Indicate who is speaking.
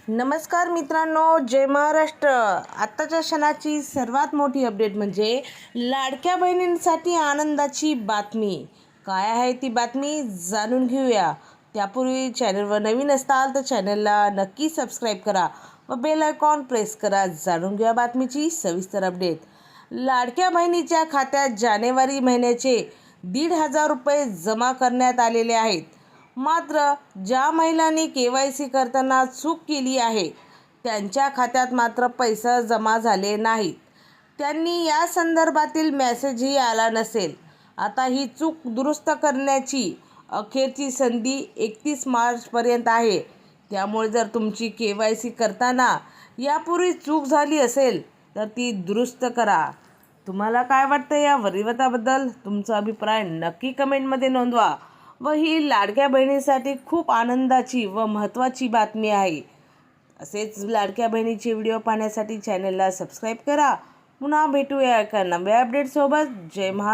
Speaker 1: नमस्कार मित्रांनो, जय महाराष्ट्र. आत्ताच्या क्षणाची सर्वात मोठी अपडेट म्हणजे लाडक्या बहिणींसाठी आनंदाची बातमी. काय आहे ती बातमी जाणून घेऊया. त्यापूर्वी चॅनलवर नवीन असाल तर चॅनलला नक्की सबस्क्राईब करा व बेल आयकॉन प्रेस करा. जाणून घेऊया बातमीची सविस्तर अपडेट. लाडक्या बहिणीच्या खात्यात जानेवारी महिन्याचे 1,500 रुपये जमा करण्यात आलेले आहेत. मात्र ज्या महिलांनी KYC करताना चूक केली आहे त्यांच्या खात्यात मात्र पैसा जमा झाले नाहीत. त्यांनी या संदर्भातील मेसेजही आला नसेल. आता ही चूक दुरुस्त करण्याची अखेरची संधी 31 मार्चपर्यंत आहे. त्यामुळे जर तुमची KYC करताना यापूर्वी चूक झाली असेल तर ती दुरुस्त करा. तुम्हाला काय वाटतं या वरिवताबद्दल? तुमचा अभिप्राय नक्की कमेंटमध्ये नोंदवा. व ही लाडक्या बहिणीसाठी खूप आनंदाची व महत्त्वाची बातमी आहे. असेच लाडक्या बहिणीचे व्हिडिओ पाहण्यासाठी चॅनलला सबस्क्राईब करा. पुन्हा भेटूया एका नव्या अपडेटसोबत. जय महाराष्ट्र.